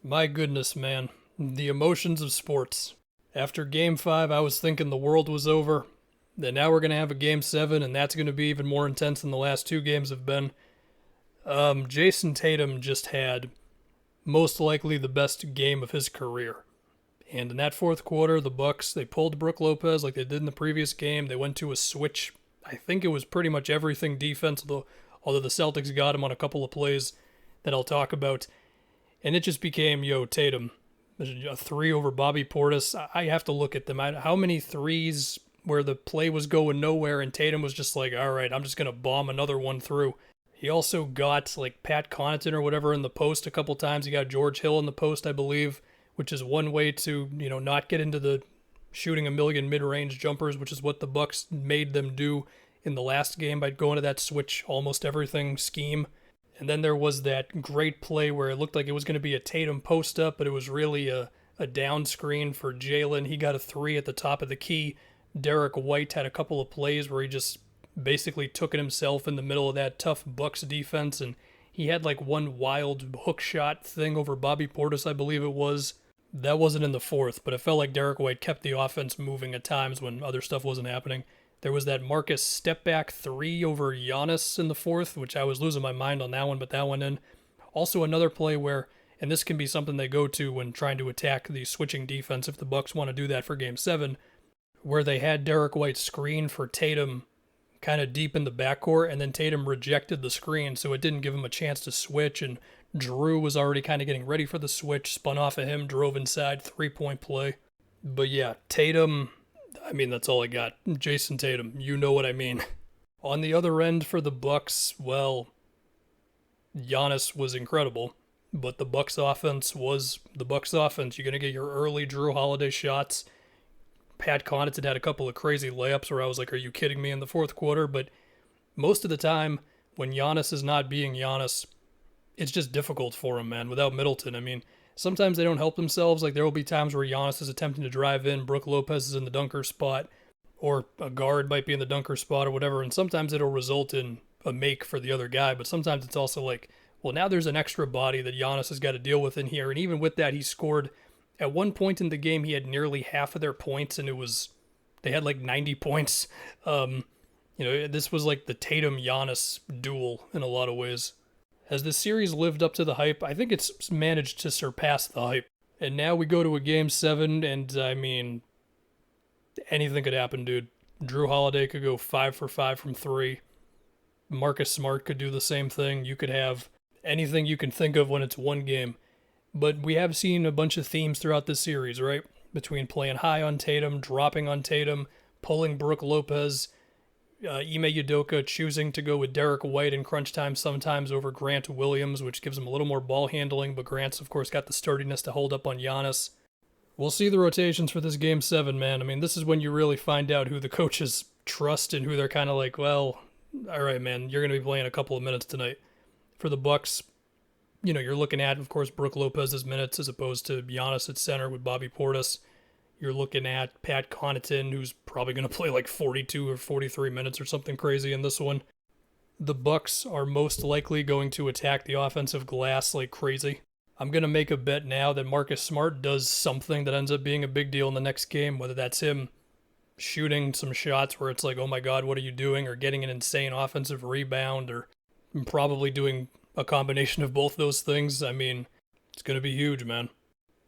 My goodness, man. The emotions of sports. After Game 5, I was thinking the world was over. Then now we're going to have a Game 7, and that's going to be even more intense than the last two games have been. Jayson Tatum just had most likely the best game of his career. And in that fourth quarter, the Bucks, they pulled Brook Lopez like they did in the previous game. They went to a switch. I think it was pretty much everything defense, although the Celtics got him on a couple of plays that I'll talk about. And it just became, Tatum, a three over Bobby Portis. I have to look at them. How many threes where the play was going nowhere and Tatum was just like, all right, I'm just going to bomb another one through. He also got like Pat Connaughton or whatever in the post a couple times. He got George Hill in the post, I believe, which is one way to, not get into the shooting a million mid-range jumpers, which is what the Bucks made them do in the last game by going to that switch almost everything scheme. And then there was that great play where it looked like it was going to be a Tatum post-up, but it was really a down screen for Jalen. He got a three at the top of the key. Derek White had a couple of plays where he just basically took it himself in the middle of that tough Bucks defense, and he had like one wild hook shot thing over Bobby Portis, I believe it was. That wasn't in the fourth, but it felt like Derek White kept the offense moving at times when other stuff wasn't happening. There was that Marcus step-back three over Giannis in the fourth, which I was losing my mind on that one, but that one in. Also another play where, and this can be something they go to when trying to attack the switching defense if the Bucks want to do that for Game 7, where they had Derek White screen for Tatum kind of deep in the backcourt, and then Tatum rejected the screen, so it didn't give him a chance to switch, and Drew was already kind of getting ready for the switch, spun off of him, drove inside, three-point play. But yeah, Tatum, that's all I got. Jayson Tatum, you know what I mean. On the other end for the Bucks, well, Giannis was incredible, but the Bucks offense was the Bucks offense. You're going to get your early Drew Holiday shots. Pat Connaughton had a couple of crazy layups where I was like, are you kidding me in the fourth quarter? But most of the time, when Giannis is not being Giannis, it's just difficult for him, man, without Middleton. Sometimes they don't help themselves. Like, there will be times where Giannis is attempting to drive in, Brook Lopez is in the dunker spot, or a guard might be in the dunker spot or whatever, and sometimes it'll result in a make for the other guy, but sometimes it's also like, well, now there's an extra body that Giannis has got to deal with in here, and even with that, he scored. At one point in the game, he had nearly half of their points, and they had like 90 points. This was like the Tatum-Giannis duel in a lot of ways. Has this series lived up to the hype? I think it's managed to surpass the hype. And now we go to a Game 7, and anything could happen, dude. Drew Holiday could go 5 for 5 from 3. Marcus Smart could do the same thing. You could have anything you can think of when it's one game. But we have seen a bunch of themes throughout this series, right? Between playing high on Tatum, dropping on Tatum, pulling Brook Lopez, Ime Udoka choosing to go with Derek White in crunch time sometimes over Grant Williams, which gives him a little more ball handling, but Grant's, of course, got the sturdiness to hold up on Giannis. We'll see the rotations for this Game 7, man. This is when you really find out who the coaches trust and who they're kind of like, well, all right, man, you're going to be playing a couple of minutes tonight. For the Bucks, you're looking at, of course, Brook Lopez's minutes as opposed to Giannis at center with Bobby Portis. You're looking at Pat Connaughton, who's probably going to play like 42 or 43 minutes or something crazy in this one. The Bucks are most likely going to attack the offensive glass like crazy. I'm going to make a bet now that Marcus Smart does something that ends up being a big deal in the next game, whether that's him shooting some shots where it's like, oh my God, what are you doing? Or getting an insane offensive rebound, or probably doing a combination of both those things. It's going to be huge, man.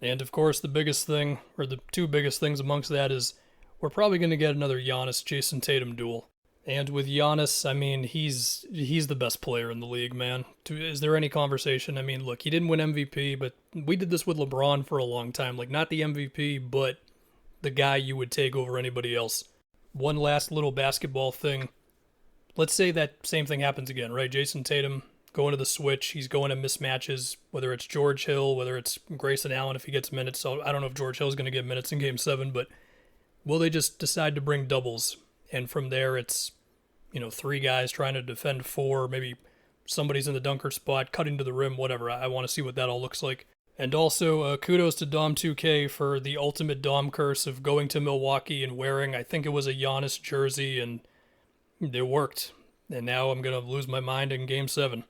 And of course, the biggest thing, or the two biggest things amongst that, is we're probably going to get another Giannis-Jayson Tatum duel. And with Giannis, he's the best player in the league, man. Is there any conversation? Look, he didn't win MVP, but we did this with LeBron for a long time. Like, not the MVP, but the guy you would take over anybody else. One last little basketball thing. Let's say that same thing happens again, right? Jayson Tatum going to the switch, he's going to mismatches, whether it's George Hill, whether it's Grayson Allen if he gets minutes. So I don't know if George Hill's going to get minutes in Game 7, but will they just decide to bring doubles? And from there, it's, 3 guys trying to defend 4, maybe somebody's in the dunker spot, cutting to the rim, whatever. I want to see what that all looks like. And also, kudos to Dom2K for the ultimate Dom curse of going to Milwaukee and wearing, I think it was a Giannis jersey, and it worked. And now I'm going to lose my mind in Game 7.